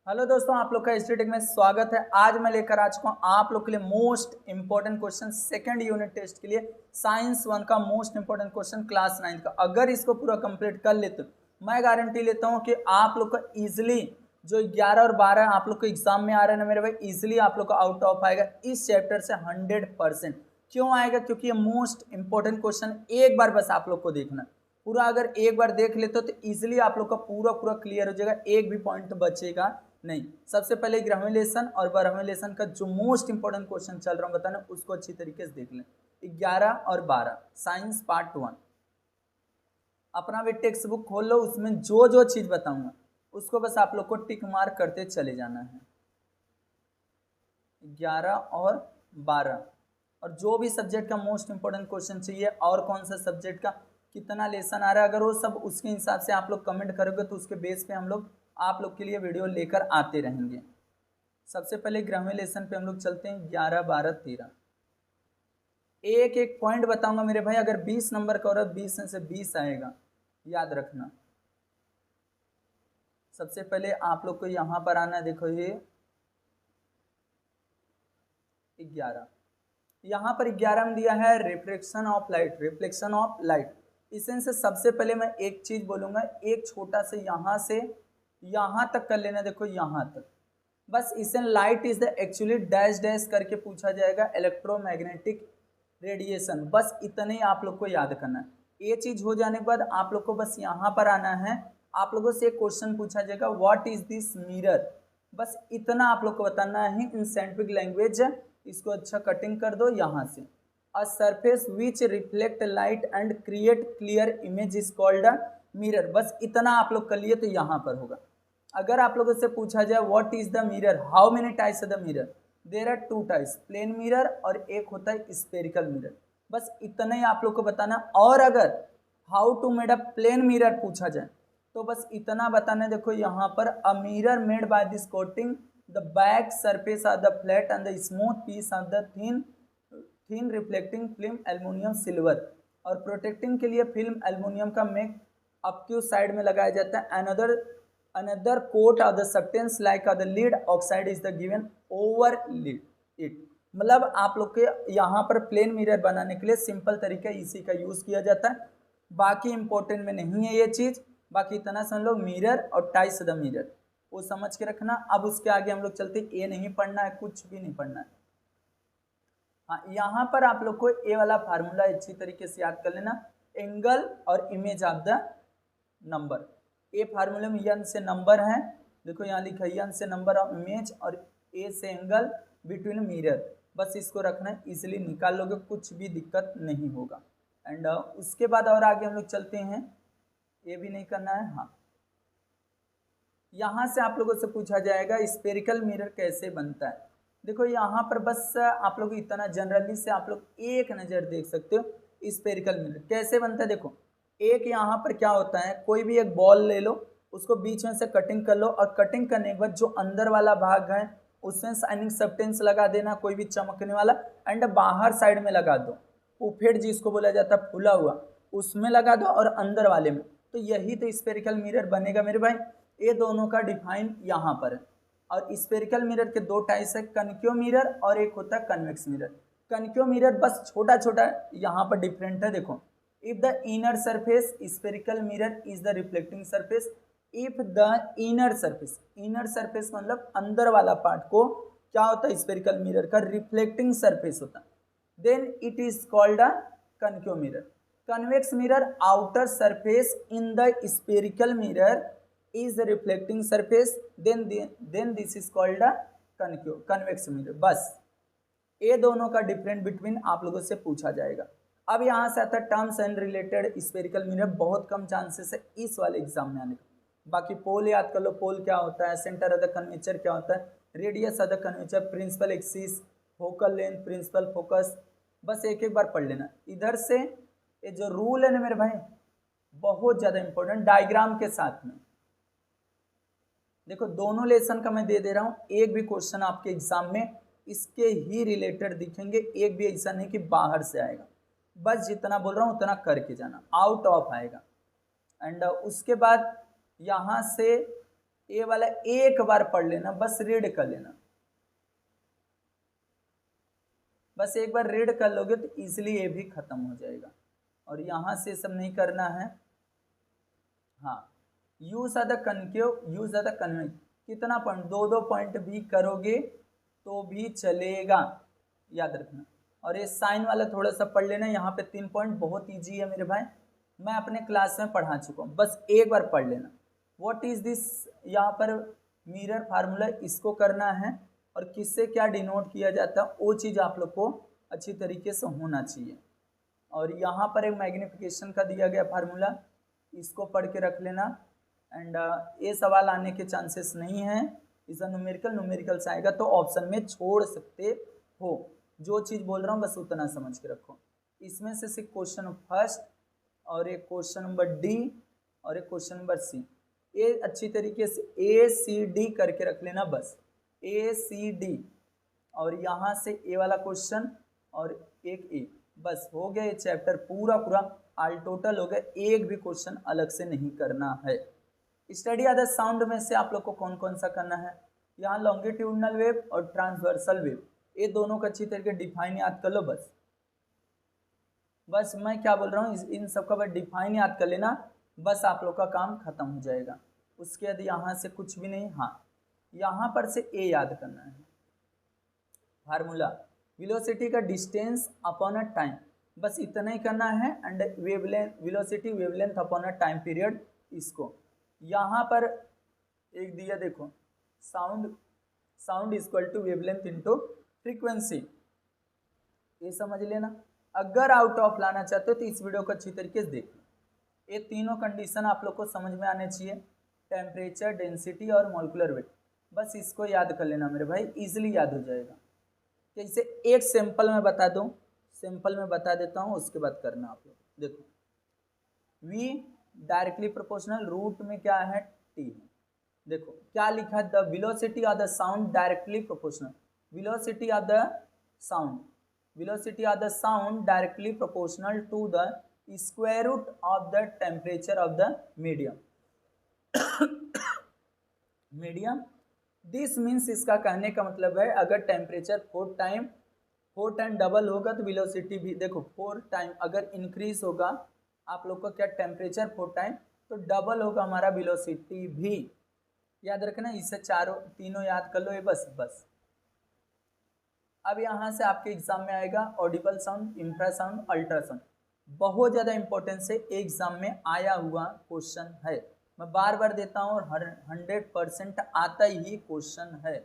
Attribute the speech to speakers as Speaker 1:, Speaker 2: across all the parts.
Speaker 1: Hello दोस्तों, आप लोग का स्टडी में स्वागत है। आज मैं लेकर आ चुका हूँ आप लोग के लिए most important question second unit test के लिए साइंस 1 का मोस्ट इंपॉर्टेंट क्वेश्चन क्लास 9 का। अगर इसको पूरा कंप्लीट कर लेते मैं गारंटी लेता हूँ कि आप लोग का इजिली जो 11 और 12 आप लोग को एग्जाम में आ रहे हैं ना मेरे भाई, इजिली आप लोग का आउट ऑफ आएगा इस चैप्टर से 100%। क्यों आएगा? क्योंकि ये मोस्ट इंपॉर्टेंट क्वेश्चन एक बार बस आप लोग को देखना पूरा। अगर एक बार देख लेते तो इजिली आप लोग का पूरा पूरा क्लियर हो जाएगा, एक भी पॉइंट बचेगा नहीं। सबसे पहले 11वें लेसन और 12वें लेसन का जो मोस्ट इंपॉर्टेंट क्वेश्चन चल रहा हूँ बताना, उसको अच्छी तरीके से देख लें। 11 और 12 साइंस पार्ट 1 अपना भी टेक्स्ट बुक खोल लो, उसमें जो जो चीज बताऊंगा उसको बस आप लोग को टिक मार्क करते चले जाना है। 11 और 12 और जो भी सब्जेक्ट का मोस्ट इंपॉर्टेंट क्वेश्चन चाहिए और कौन सा सब्जेक्ट का कितना लेसन आ रहा है, अगर वो सब उसके हिसाब से आप लोग कमेंट करोगे तो उसके बेस पे हम लोग आप लोग के लिए वीडियो लेकर आते रहेंगे। सबसे पहले 11वें लेसन पे हम लोग चलते हैं। 11, 12, 13 एक एक पॉइंट बताऊंगा मेरे भाई। अगर 20 नंबर का और 20 में से 20 आएगा, याद रखना। सबसे पहले आप लोग को यहां पर आना है, देखो ये 11, यहाँ पर 11 में दिया है reflection of light. Reflection of light इसमें से सबसे पहले मैं एक चीज बोलूंगा, एक छोटा से यहाँ तक कर लेना। देखो यहाँ तक बस। इसे light is the actually dash dash करके पूछा जाएगा इलेक्ट्रोमैग्नेटिक रेडिएशन। बस इतने ही आप लोग को याद करना है। ये चीज हो जाने के बाद आप लोग को बस यहाँ पर आना है। आप लोगों से एक क्वेश्चन पूछा जाएगा, व्हाट इज दिस मिरर। बस इतना आप लोग को बताना है इन साइंटिफिक लैंग्वेज। इसको अच्छा कटिंग कर दो यहाँ से। A surface which reflect light and create clear image is called a mirror. बस इतना आप लोग कर लिए तो यहाँ पर होगा। अगर आप लोगों से पूछा जाए what is the mirror, how many types of the mirror, there are 2 types, plane mirror और एक होता है स्फेरिकल मिरर। बस इतना ही आप लोग को बताना। और अगर how to made a plane mirror पूछा जाए तो बस इतना बताना। देखो यहाँ पर a mirror made by this coating the back surface of the flat and the smooth piece of the thin reflecting film aluminium silver. और प्रोटेक्टिंग के लिए फिल्म एल्युमिनियम का मेक अप साइड में लगाया जाता है। another coat of the substance like the lead oxide is the given over it। मतलब आप लोग के यहाँ पर प्लेन मिरर बनाने के लिए सिंपल तरीका इसी का यूज किया जाता है। बाकी इंपॉर्टेंट में नहीं है ये चीज। बाकी इतना समझ लो मिरर और टाइप्स द मिरर वो समझ के रखना। अब उसके आगे हम लोग चलते, ये नहीं पढ़ना है, कुछ भी नहीं पढ़ना है। हाँ, यहाँ पर आप लोग को ए वाला फार्मूला अच्छी तरीके से याद कर लेना, एंगल और इमेज ऑफ द नंबर। ए फार्मूले में यन से नंबर है, देखो यहाँ लिखा है यन से नंबर ऑफ इमेज और ए से एंगल बिटवीन मिरर। बस इसको रखना है, इजिली निकाल लोगे, कुछ भी दिक्कत नहीं होगा। एंड उसके बाद और आगे हम लोग चलते हैं। ये भी नहीं करना है। हाँ, यहाँ से आप लोगों से पूछा जाएगा स्फेरिकल मिरर कैसे बनता है। देखो यहाँ पर बस आप लोग इतना जनरली से आप लोग एक नज़र देख सकते हो स्फेरिकल मिरर कैसे बनता है। देखो एक यहाँ पर क्या होता है, कोई भी एक बॉल ले लो, उसको बीच में से कटिंग कर लो और कटिंग करने के बाद जो अंदर वाला भाग है उसमें शाइनिंग सब्सटेंस लगा देना, कोई भी चमकने वाला, एंड बाहर साइड में लगा दो पुफेड जिसको बोला जाता है फूला हुआ, उसमें लगा दो और अंदर वाले में। तो यही तो स्फेरिकल मिरर बनेगा मेरे भाई। ये दोनों का डिफाइन यहाँ पर है। और स्फेरिकल मिरर के 2 टाइप्स है, कनक्यो मिरर और एक होता है कन्वेक्स मिरर। कनक्यो मिरर बस छोटा छोटा यहाँ पर डिफरेंट है। देखो, if the inner surface spherical mirror is the reflecting surface, if the inner surface मतलब अंदर वाला पार्ट को क्या होता है स्फेरिकल मिरर का रिफ्लेक्टिंग सरफेस होता है, then it is called a concave mirror। convex mirror outer surface in the spherical mirror is the reflecting surface, then this is called a convex mirror। बस ये दोनों का डिफरेंट बिटवीन आप लोगों से पूछा जाएगा। अब यहाँ से आता है terms and related spherical mirror, बहुत कम चांसेस है इस वाले एग्जाम में आने का। बाकी पोल याद कर लो, पोल क्या होता है, सेंटर ऑफ द कर्वेचर क्या होता है, radius of the curvature, principal axis, focal length, principal focus, बस एक एक बार पढ़ लेना। इधर से ये जो रूल है ना मेरे भाई, बहुत ज्यादा इंपॉर्टेंट, डायग्राम के साथ में। देखो दोनों लेसन का मैं दे रहा हूँ, एक भी क्वेश्चन आपके एग्जाम में इसके ही रिलेटेड दिखेंगे, एक भी ऐसा नहीं कि बाहर से आएगा। बस जितना बोल रहा हूँ उतना करके जाना, आउट ऑफ आएगा। एंड उसके बाद यहाँ से ए वाला एक बार पढ़ लेना, बस रीड कर लेना, बस एक बार रीड कर लोगे तो इजीली ये भी खत्म हो जाएगा। और यहाँ से सब नहीं करना है। हाँ, use are the concave, use are the convex, कितना पॉइंट, 2 पॉइंट भी करोगे तो भी चलेगा, याद रखना। और ये साइन वाला थोड़ा सा पढ़ लेना, यहाँ पे 3 पॉइंट बहुत इजी है मेरे भाई, मैं अपने क्लास में पढ़ा चुका हूँ, बस एक बार पढ़ लेना। व्हाट इज दिस, यहाँ पर मिरर फार्मूला, इसको करना है, और किससे क्या डिनोट किया जाता है वो चीज़ आप लोग को अच्छी तरीके से होना चाहिए। और यहाँ पर एक मैग्निफिकेशन का दिया गया फार्मूला, इसको पढ़ के रख लेना। एंड ये सवाल आने के चांसेस नहीं है, इस न्यूमेरिकल से आएगा तो ऑप्शन में छोड़ सकते हो। जो चीज़ बोल रहा हूँ बस उतना समझ के रखो। इसमें से सिर्फ क्वेश्चन फर्स्ट और एक क्वेश्चन नंबर डी और एक क्वेश्चन नंबर सी, ये अच्छी तरीके से ACD करके रख लेना, बस ACD। और यहाँ से ए वाला क्वेश्चन और एक ए, बस हो गया ये चैप्टर पूरा पूरा ऑल टोटल हो गया, एक भी क्वेश्चन अलग से नहीं करना है। स्टडी अदर साउंड में से आप लोग को कौन कौन सा करना है, यहाँ लॉन्गिट्यूडनल वेव और ट्रांसवर्सल वेव, ये दोनों का अच्छी तरीके डिफाइन याद कर लो। बस मैं क्या बोल रहा हूँ, इन सब का बस डिफाइन याद कर लेना, बस आप लोग का काम खत्म हो जाएगा। उसके बाद यहाँ से कुछ भी नहीं, हाँ यहाँ पर से ए याद करना है, फार्मूला वेलोसिटी का डिस्टेंस अपॉन अ टाइम, बस इतना ही करना है। And wavelength, velocity wavelength upon a time period, इसको यहाँ पर एक दिया देखो, sound equal to wavelength into frequency, ये समझ लेना। अगर आउट ऑफ लाना चाहते हो तो इस वीडियो को अच्छी तरीके से देखो, ये तीनों कंडीशन आप लोग को समझ में आने चाहिए, टेम्परेचर, डेंसिटी और मॉलिक्यूलर वेट, बस इसको याद कर लेना मेरे भाई, इजीली याद हो जाएगा। जैसे एक सैंपल में बता दूं, सैंपल में बता देता हूं, उसके बाद करना आप लोग। देखो V डायरेक्टली प्रोपोर्शनल, रूट में क्या है T है। देखो क्या लिखा है, the velocity of the sound directly proportional, velocity of the sound, velocity of the sound directly proportional to the square root of the temperature of the medium medium this means, इसका कहने का मतलब है अगर टेम्परेचर 4 टाइम डबल होगा तो velocity भी देखो 4 टाइम अगर इंक्रीज होगा आप लोग का क्या टेम्परेचर 4 टाइम, तो डबल होगा हमारा वेलोसिटी भी, याद रखना। इसे तीनों याद कर लो ये, बस। अब यहाँ से आपके एग्जाम में आएगा ऑडिबल साउंड, इंफ्रासाउंड, अल्ट्रासाउंड, बहुत ज़्यादा इंपॉर्टेंस है, एग्जाम में आया हुआ क्वेश्चन है, मैं बार बार देता हूँ और 100% आता ही क्वेश्चन है,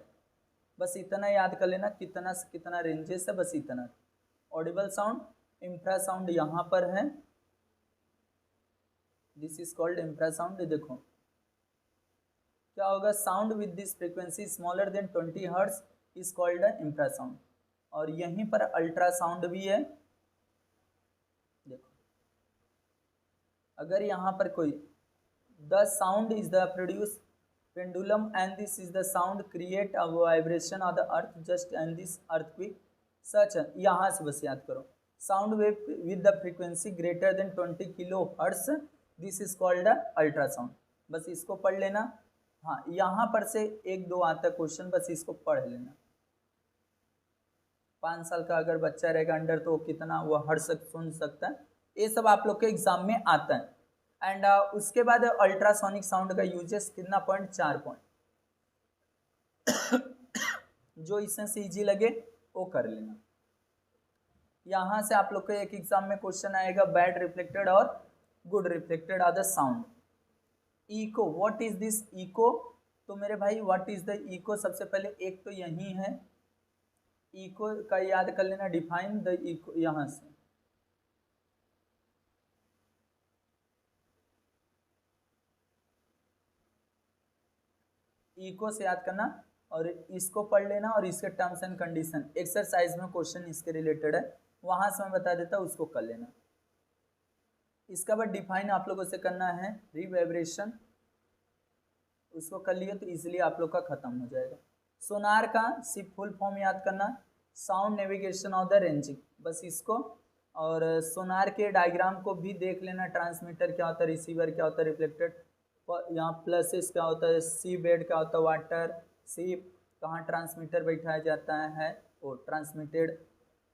Speaker 1: बस इतना याद कर लेना, कितना से कितना रेंजेस है, बस इतना। ऑडिबल साउंड, इंफ्रासाउंड यहाँ पर है, दिस इज कॉल्ड इंफ्रासाउंड। देखो क्या होगा, sound with this frequency smaller than 20 hertz is called infrasound. और यहीं पर अल्ट्रासाउंड भी है। देखो अगर यहाँ पर कोई, the sound is the produce pendulum and this is the sound create a vibration of the earth just and this earthquake such, यहाँ से बस याद करो, sound wave with the frequency greater than 20 kilo hertz this is called ultrasound, बस इसको पढ़ लेना। हाँ यहाँ पर से 1-2 आता क्वेश्चन, बस इसको पढ़ लेना। 5 साल का अगर बच्चा रहेगा अंडर तो कितना वो हर सुन सकता है, ये सब आप लोग के एग्जाम में आता है। एंड उसके बाद अल्ट्रासोनिक साउंड का यूजेस कितना पॉइंट, 4 पॉइंट जो इसमें से इजी लगे वो कर लेना। यहाँ से आप लोग के एक एग्जाम में क्वेश्चन आएगा बैड रिफ्लेक्टेड और good reflected of the sound. Echo, what is this echo, तो मेरे भाई व्हाट इज द इको, सबसे पहले एक तो यही है, इको का याद कर लेना, डिफाइन द इको, यहां से इको से याद करना और इसको पढ़ लेना, और इसके टर्म्स एंड कंडीशन एक्सरसाइज में क्वेश्चन इसके रिलेटेड है, वहां से मैं बता देता हूँ, उसको कर लेना। इसका बाद डिफाइन आप लोगों से करना है रिवाइब्रेशन, उसको कर लिए तो इजीली आप लोग का खत्म हो जाएगा। सोनार का सिर्फ फुल फॉर्म याद करना, sound navigation of the ranging, बस इसको। और सोनार के डायग्राम को भी देख लेना, ट्रांसमीटर क्या होता है, रिसीवर क्या होता है, रिफ्लेक्टेड यहाँ प्लसेस क्या होता है, सी बेड क्या होता है, वाटर, सी कहाँ ट्रांसमीटर बैठाया जाता है, वो ट्रांसमिटेड,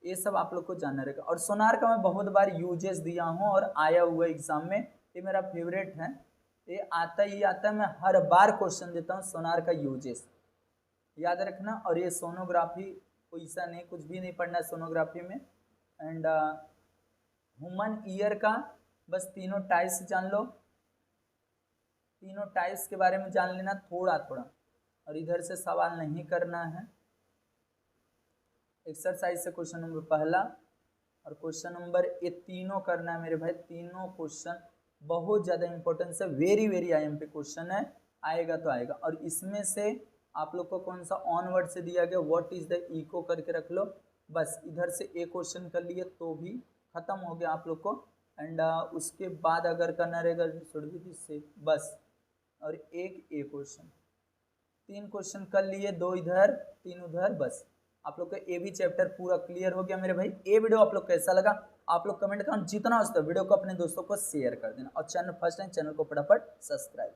Speaker 1: ये सब आप लोग को जानना रहेगा। और सोनार का मैं बहुत बार यूजेस दिया हूँ और आया हुआ एग्जाम में, ये मेरा फेवरेट है, ये आता ही आता है, मैं हर बार क्वेश्चन देता हूँ सोनार का यूजेस याद रखना। और ये सोनोग्राफी पैसा नहीं, कुछ भी नहीं पढ़ना सोनोग्राफी में। एंड ह्यूमन ईयर का बस तीनों टाइप्स जान लो, तीनों टाइप्स के बारे में जान लेना थोड़ा थोड़ा, और इधर से सवाल नहीं करना है। एक्सरसाइज से क्वेश्चन नंबर पहला और क्वेश्चन नंबर ये तीनों करना है मेरे भाई, तीनों क्वेश्चन बहुत ज़्यादा इंपॉर्टेंस है, वेरी वेरी आईएमपी क्वेश्चन है, आएगा तो आएगा। और इसमें से आप लोग को कौन सा ऑन वर्ड से दिया गया, व्हाट इज द इको करके रख लो, बस इधर से एक क्वेश्चन कर लिए तो भी खत्म हो गया आप लोग को। एंड उसके बाद अगर करना रहेगा से बस, और एक क्वेश्चन, तीन क्वेश्चन कर लिए, दो इधर तीन उधर, बस आप लोग का ए बी चैप्टर पूरा क्लियर हो गया मेरे भाई। ये वीडियो आप लोग कैसा लगा आप लोग कमेंट करना, जितना हो सकता है वीडियो को अपने दोस्तों को शेयर कर देना, और चैनल फर्स्ट टाइम चैनल को फटाफट सब्सक्राइब।